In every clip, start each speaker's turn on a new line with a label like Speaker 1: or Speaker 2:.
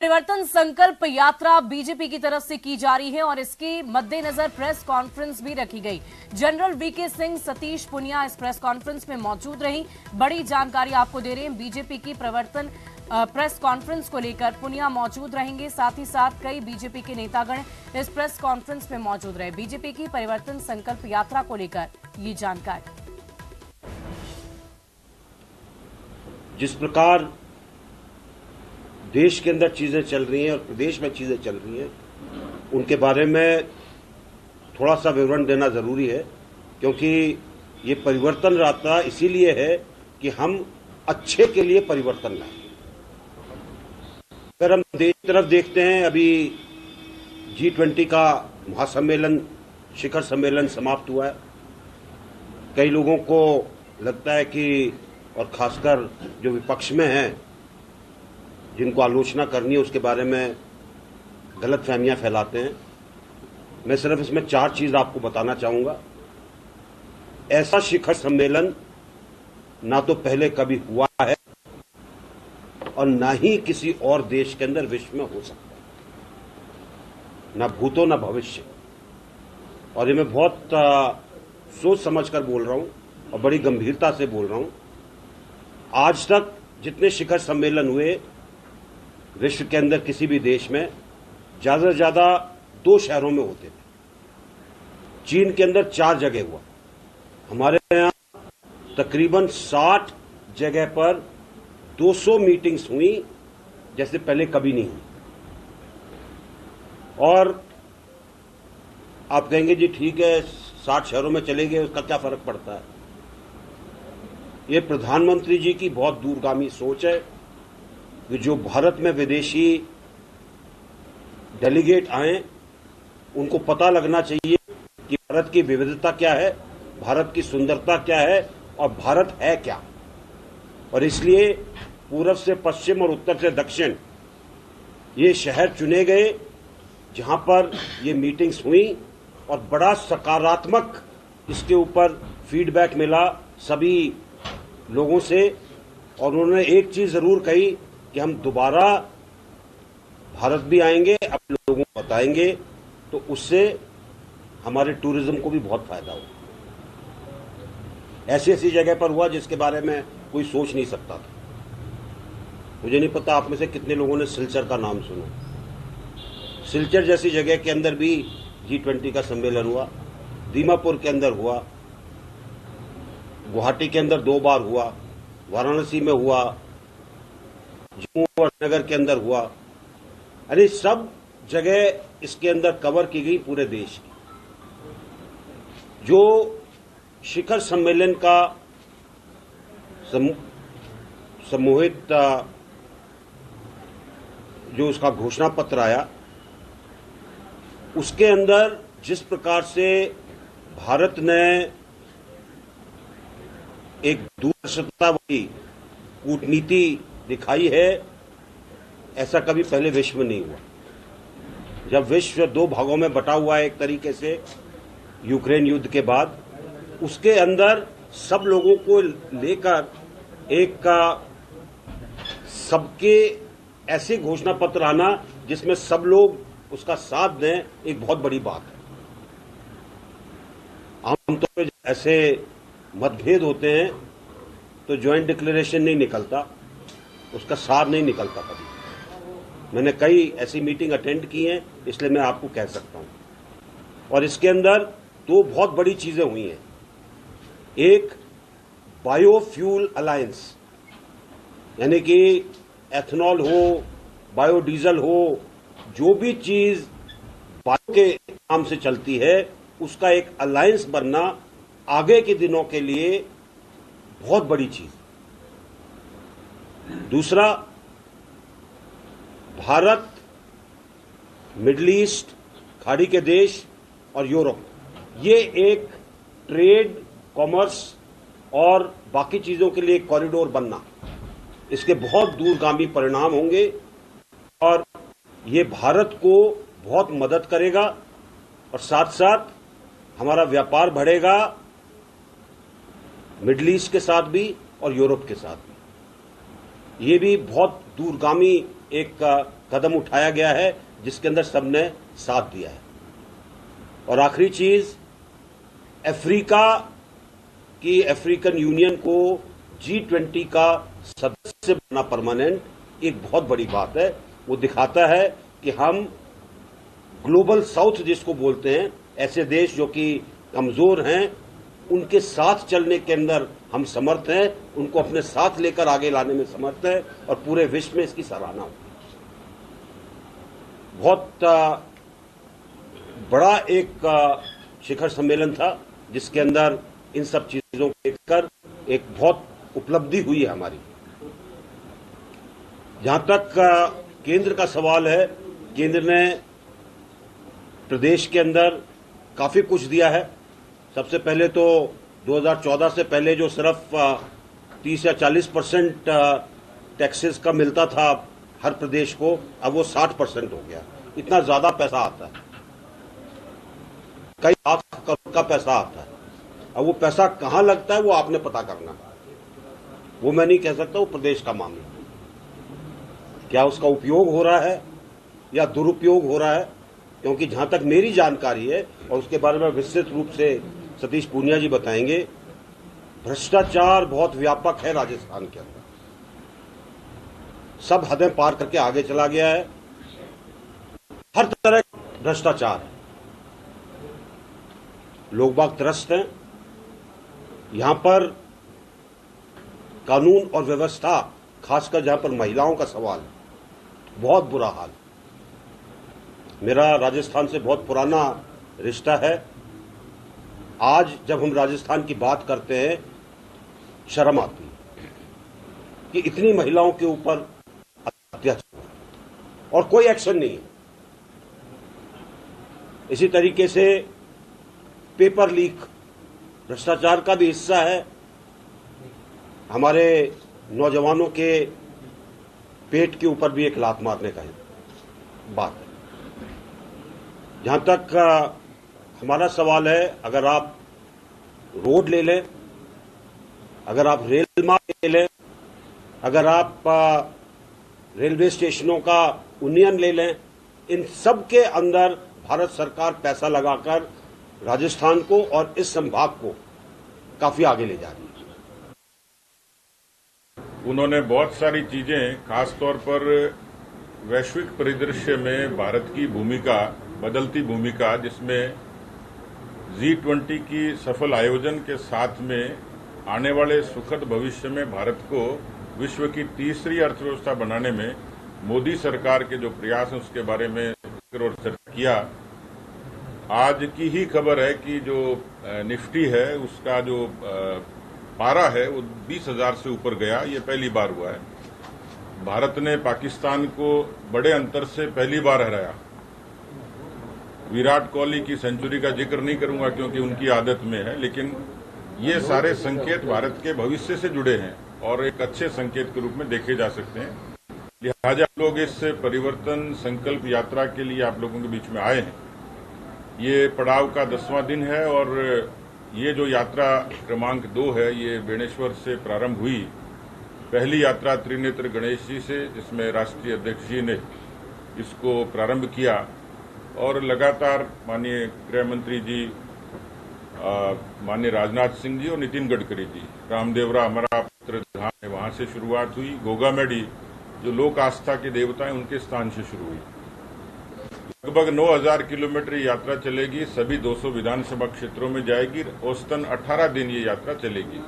Speaker 1: परिवर्तन संकल्प यात्रा बीजेपी की तरफ से की जा रही है और इसके मद्देनजर प्रेस कॉन्फ्रेंस भी रखी गई। जनरल वीके सिंह, सतीश पुनिया इस प्रेस कॉन्फ्रेंस में मौजूद रही। बड़ी जानकारी आपको दे रहे हैं बीजेपी की परिवर्तन प्रेस कॉन्फ्रेंस को लेकर। पुनिया मौजूद रहेंगे, साथ ही साथ कई बीजेपी के नेतागण इस प्रेस कॉन्फ्रेंस में मौजूद रहे। बीजेपी की परिवर्तन संकल्प यात्रा को लेकर ये जानकारी।
Speaker 2: जिस प्रकार देश के अंदर चीजें चल रही हैं और प्रदेश में चीजें चल रही हैं, उनके बारे में थोड़ा सा विवरण देना जरूरी है, क्योंकि ये परिवर्तन यात्रा इसीलिए है कि हम अच्छे के लिए परिवर्तन लाएं। अगर हम देश की तरफ देखते हैं, अभी G20 का महासम्मेलन, शिखर सम्मेलन समाप्त हुआ है। कई लोगों को लगता है कि, और खासकर जो विपक्ष में हैं, जिनको आलोचना करनी है, उसके बारे में गलत फहमियां फैलाते हैं। मैं सिर्फ इसमें 4 चीज आपको बताना चाहूंगा। ऐसा शिखर सम्मेलन ना तो पहले कभी हुआ है और ना ही किसी और देश के अंदर विश्व में हो सकता है, ना भूतो ना भविष्य। और ये मैं बहुत सोच समझकर बोल रहा हूं और बड़ी गंभीरता से बोल रहा हूं। आज तक जितने शिखर सम्मेलन हुए विश्व के अंदर किसी भी देश में, ज्यादा से ज्यादा 2 शहरों में होते थे। चीन के अंदर 4 जगह हुआ। हमारे यहां तकरीबन 60 जगह पर 200 मीटिंग्स हुई, जैसे पहले कभी नहीं हुई। और आप कहेंगे जी ठीक है, 60 शहरों में चले गए, उसका क्या फर्क पड़ता है। ये प्रधानमंत्री जी की बहुत दूरगामी सोच है कि जो भारत में विदेशी डेलीगेट आए, उनको पता लगना चाहिए कि भारत की विविधता क्या है, भारत की सुंदरता क्या है और भारत है क्या। और इसलिए पूर्व से पश्चिम और उत्तर से दक्षिण ये शहर चुने गए जहां पर ये मीटिंग्स हुई और बड़ा सकारात्मक इसके ऊपर फीडबैक मिला सभी लोगों से। और उन्होंने एक चीज जरूर कही कि हम दोबारा भारत भी आएंगे, अपने लोगों को बताएंगे, तो उससे हमारे टूरिज्म को भी बहुत फायदा होगा। ऐसी ऐसी जगह पर हुआ जिसके बारे में कोई सोच नहीं सकता था। मुझे नहीं पता आप में से कितने लोगों ने सिलचर का नाम सुना। सिलचर जैसी जगह के अंदर भी G20 का सम्मेलन हुआ। दीमापुर के अंदर हुआ, गुवाहाटी के अंदर 2 बार हुआ, वाराणसी में हुआ, जम्मू और नगर के अंदर हुआ। अरे सब जगह इसके अंदर कवर की गई पूरे देश की। जो शिखर सम्मेलन का समूहित जो उसका घोषणा पत्र आया, उसके अंदर जिस प्रकार से भारत ने एक दूरदर्शिता वाली कूटनीति दिखाई है, ऐसा कभी पहले विश्व में नहीं हुआ। जब विश्व 2 भागों में बटा हुआ है एक तरीके से यूक्रेन युद्ध के बाद, उसके अंदर सब लोगों को लेकर एक का सबके ऐसे घोषणा पत्र आना जिसमें सब लोग उसका साथ दें, एक बहुत बड़ी बात है। आमतौर पर ऐसे मतभेद होते हैं तो ज्वाइंट डिक्लेरेशन नहीं निकलता, उसका सार नहीं निकलता कभी। मैंने कई ऐसी मीटिंग अटेंड की हैं, इसलिए मैं आपको कह सकता हूं। और इसके अंदर 2 बहुत बड़ी चीजें हुई हैं। एक बायोफ्यूल अलायंस, यानी कि एथनॉल हो, बायोडीजल हो, जो भी चीज बायो के नाम से चलती है, उसका एक अलायंस बनना आगे के दिनों के लिए बहुत बड़ी चीज। दूसरा, भारत, मिडिल ईस्ट, खाड़ी के देश और यूरोप, ये एक ट्रेड, कॉमर्स और बाकी चीजों के लिए एक कॉरिडोर बनना, इसके बहुत दूरगामी परिणाम होंगे और ये भारत को बहुत मदद करेगा और साथ साथ हमारा व्यापार बढ़ेगा मिडिल ईस्ट के साथ भी और यूरोप के साथ भी। ये भी बहुत दूरगामी एक कदम उठाया गया है जिसके अंदर सबने साथ दिया है। और आखिरी चीज, अफ्रीकन यूनियन को G20 का सदस्य बनना परमानेंट एक बहुत बड़ी बात है। वो दिखाता है कि हम ग्लोबल साउथ जिसको बोलते हैं, ऐसे देश जो कि कमजोर हैं, उनके साथ चलने के अंदर हम समर्थ हैं, उनको अपने साथ लेकर आगे लाने में समर्थ हैं और पूरे विश्व में इसकी सराहना होगी। बहुत बड़ा एक शिखर सम्मेलन था जिसके अंदर इन सब चीजों को लेकर एक बहुत उपलब्धि हुई है हमारी। जहां तक केंद्र का सवाल है, केंद्र ने प्रदेश के अंदर काफी कुछ दिया है। सबसे पहले तो 2014 से पहले जो सिर्फ 30 या 40% टैक्सेस का मिलता था हर प्रदेश को, अब वो 60% हो गया। इतना ज्यादा पैसा आता है, कई लाख करोड़ का पैसा आता है। अब वो पैसा कहां लगता है वो आपने पता करना, वो मैं नहीं कह सकता, वो प्रदेश का मामला। क्या उसका उपयोग हो रहा है या दुरुपयोग हो रहा है? क्योंकि जहां तक मेरी जानकारी है, और उसके बारे में विस्तृत रूप से सतीश पूनिया जी बताएंगे, भ्रष्टाचार बहुत व्यापक है राजस्थान के अंदर। सब हदें पार करके आगे चला गया है, हर तरह का भ्रष्टाचार है। लोग बाग त्रस्त हैं। यहां पर कानून और व्यवस्था, खासकर जहां पर महिलाओं का सवाल है, बहुत बुरा हाल। मेरा राजस्थान से बहुत पुराना रिश्ता है। आज जब हम राजस्थान की बात करते हैं, शर्म आती है कि इतनी महिलाओं के ऊपर अत्याचार और कोई एक्शन नहीं है। इसी तरीके से पेपर लीक भ्रष्टाचार का भी हिस्सा है। हमारे नौजवानों के पेट के ऊपर भी एक लात मारने का बात है। जहां तक हमारा सवाल है, अगर आप रोड ले लें, अगर आप रेल मार्ग ले लें, अगर आप रेलवे स्टेशनों का उन्नयन ले लें, इन सब के अंदर भारत सरकार पैसा लगाकर राजस्थान को और इस संभाग को काफी आगे ले जा रही है।
Speaker 3: उन्होंने बहुत सारी चीजें, खासतौर पर वैश्विक परिदृश्य में भारत की भूमिका, बदलती भूमिका, जिसमें G20 की सफल आयोजन के साथ में आने वाले सुखद भविष्य में भारत को विश्व की तीसरी अर्थव्यवस्था बनाने में मोदी सरकार के जो प्रयास हैं उसके बारे में जिक्र और चर्चा किया। आज की ही खबर है कि जो निफ्टी है उसका जो पारा है वो 20,000 से ऊपर गया। ये पहली बार हुआ है। भारत ने पाकिस्तान को बड़े अंतर से पहली बार हराया। विराट कोहली की सेंचुरी का जिक्र नहीं करूंगा क्योंकि उनकी आदत में है, लेकिन ये सारे संकेत भारत के भविष्य से जुड़े हैं और एक अच्छे संकेत के रूप में देखे जा सकते हैं। लिहाजा लोग इस परिवर्तन संकल्प यात्रा के लिए आप लोगों के बीच में आए हैं। ये पड़ाव का 10वां दिन है और ये जो यात्रा क्रमांक 2 है, ये बेणेश्वर से प्रारंभ हुई। पहली यात्रा त्रिनेत्र गणेश जी से, जिसमें राष्ट्रीय अध्यक्ष जी ने इसको प्रारंभ किया और लगातार माननीय गृह मंत्री जी, माननीय राजनाथ सिंह जी और नितिन गडकरी जी, रामदेवरा हमारा पुत्र धाम है, वहां से शुरुआत हुई। गोगामेडी जो लोक आस्था के देवता हैं उनके स्थान से शुरू हुई। लगभग 9,000 किलोमीटर यात्रा चलेगी, सभी 200 विधानसभा क्षेत्रों में जाएगी। औसतन 18 दिन ये यात्रा चलेगी।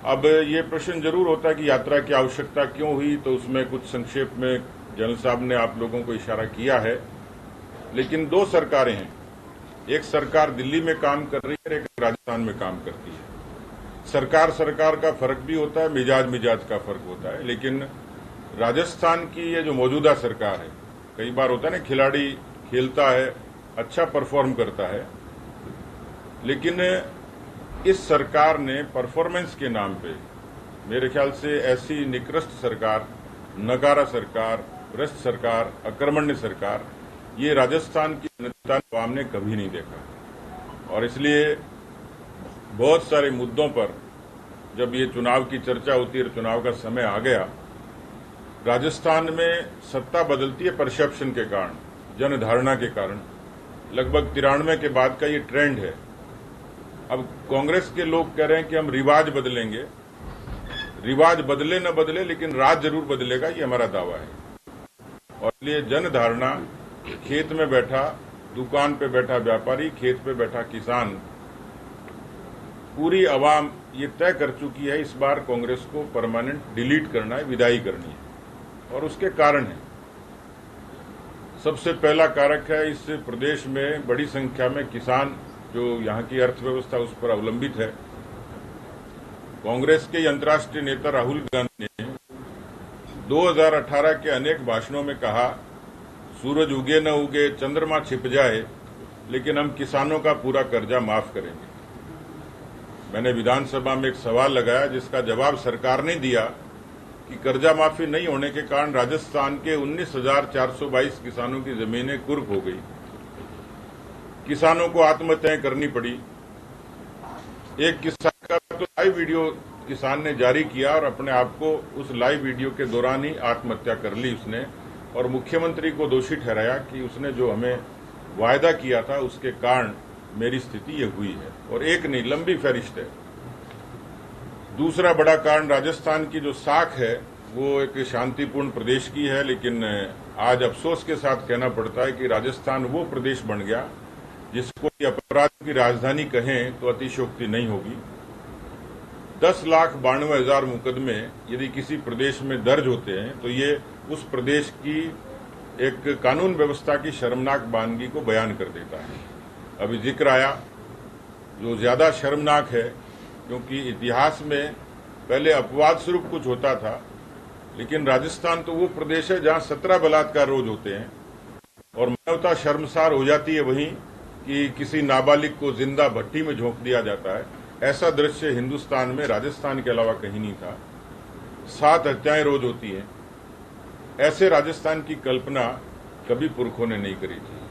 Speaker 3: अब ये प्रश्न जरूर होता है कि यात्रा की आवश्यकता क्यों हुई, तो उसमें कुछ संक्षेप में जनरल साहब ने आप लोगों को इशारा किया है। लेकिन 2 सरकारें हैं, एक सरकार दिल्ली में काम कर रही है, एक राजस्थान में काम करती है। सरकार का फर्क भी होता है, मिजाज का फर्क होता है। लेकिन राजस्थान की ये जो मौजूदा सरकार है, कई बार होता है ना, खिलाड़ी खेलता है, अच्छा परफॉर्म करता है, लेकिन इस सरकार ने परफॉर्मेंस के नाम पे मेरे ख्याल से ऐसी निकृष्ट सरकार, नकारा सरकार, भ्रष्ट सरकार, अकर्मण्य सरकार, ये राजस्थान की जनता आवाम ने कभी नहीं देखा। और इसलिए बहुत सारे मुद्दों पर जब ये चुनाव की चर्चा होती है, चुनाव का समय आ गया, राजस्थान में सत्ता बदलती है परसेप्शन के कारण, जनधारणा के कारण। लगभग 93 के बाद का ये ट्रेंड है। अब कांग्रेस के लोग कह रहे हैं कि हम रिवाज बदलेंगे। रिवाज बदले न बदले, लेकिन राज जरूर बदलेगा, ये हमारा दावा है। और इसलिए जनधारणा, खेत में बैठा, दुकान पे बैठा व्यापारी, खेत पे बैठा किसान, पूरी आवाम ये तय कर चुकी है इस बार कांग्रेस को परमानेंट डिलीट करना है, विदाई करनी है। और उसके कारण है, सबसे पहला कारक है, इस प्रदेश में बड़ी संख्या में किसान, जो यहाँ की अर्थव्यवस्था उस पर अवलंबित है। कांग्रेस के अंतर्राष्ट्रीय नेता राहुल गांधी ने 2018 के अनेक भाषणों में कहा, सूरज उगे न उगे, चंद्रमा छिप जाए, लेकिन हम किसानों का पूरा कर्जा माफ करेंगे। मैंने विधानसभा में एक सवाल लगाया जिसका जवाब सरकार ने दिया कि कर्जा माफी नहीं होने के कारण राजस्थान के 19,422 किसानों की जमीनें कुर्क हो गई। किसानों को आत्महत्याएं करनी पड़ी। एक किसान का तो लाइव वीडियो किसान ने जारी किया और अपने आप को उस लाइव वीडियो के दौरान ही आत्महत्या कर ली उसने, और मुख्यमंत्री को दोषी ठहराया कि उसने जो हमें वायदा किया था उसके कारण मेरी स्थिति ये हुई है। और एक नहीं, लंबी फहरिस्त है। दूसरा बड़ा कारण, राजस्थान की जो साख है वो एक शांतिपूर्ण प्रदेश की है, लेकिन आज अफसोस के साथ कहना पड़ता है कि राजस्थान वो प्रदेश बन गया जिसको अपराध की राजधानी कहें तो अतिशयोक्ति नहीं होगी। 10,92,000 मुकदमे यदि किसी प्रदेश में दर्ज होते हैं तो ये उस प्रदेश की एक कानून व्यवस्था की शर्मनाक वानगी को बयान कर देता है। अभी जिक्र आया, जो ज्यादा शर्मनाक है, क्योंकि इतिहास में पहले अपवाद स्वरूप कुछ होता था, लेकिन राजस्थान तो वो प्रदेश है जहां 17 बलात्कार रोज होते हैं, और मानवता शर्मसार हो जाती है वहीं कि किसी नाबालिग को जिंदा भट्टी में झोंक दिया जाता है। ऐसा दृश्य हिंदुस्तान में राजस्थान के अलावा कहीं नहीं था। 7 हत्याएं रोज होती हैं। ऐसे राजस्थान की कल्पना कभी पुरखों ने नहीं करी थी।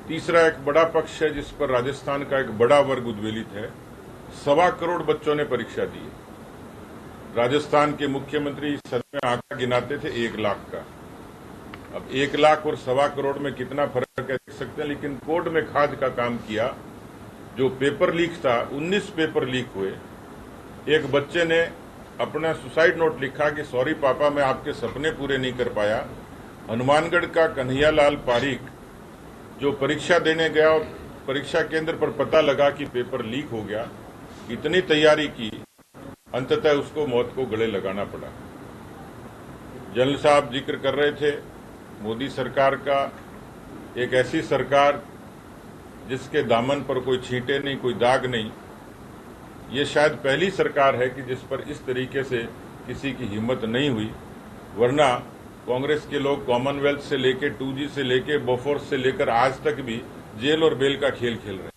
Speaker 3: तीसरा एक बड़ा पक्ष है जिस पर राजस्थान का एक बड़ा वर्ग उद्वेलित है। 1.25 करोड़ बच्चों ने परीक्षा दी है। राजस्थान के मुख्यमंत्री सदन में आंकड़ा गिनाते थे 1 लाख का। अब 1 लाख और 1.25 करोड़ में कितना फर्क है देख सकते हैं, लेकिन कोर्ट में खाद का काम किया। जो पेपर लीक था, 19 पेपर लीक हुए। एक बच्चे ने अपना सुसाइड नोट लिखा कि सॉरी पापा, मैं आपके सपने पूरे नहीं कर पाया। हनुमानगढ़ का कन्हैयालाल पारीक जो परीक्षा देने गया और परीक्षा केंद्र पर पता लगा कि पेपर लीक हो गया, इतनी तैयारी की, अंततः उसको मौत को गले लगाना पड़ा। जनरल साहब जिक्र कर रहे थे मोदी सरकार का, एक ऐसी सरकार जिसके दामन पर कोई छींटे नहीं, कोई दाग नहीं। ये शायद पहली सरकार है कि जिस पर इस तरीके से किसी की हिम्मत नहीं हुई, वरना कांग्रेस के लोग कॉमनवेल्थ से लेकर 2G से लेकर बोफोर्स से लेकर आज तक भी जेल और बेल का खेल खेल रहे हैं।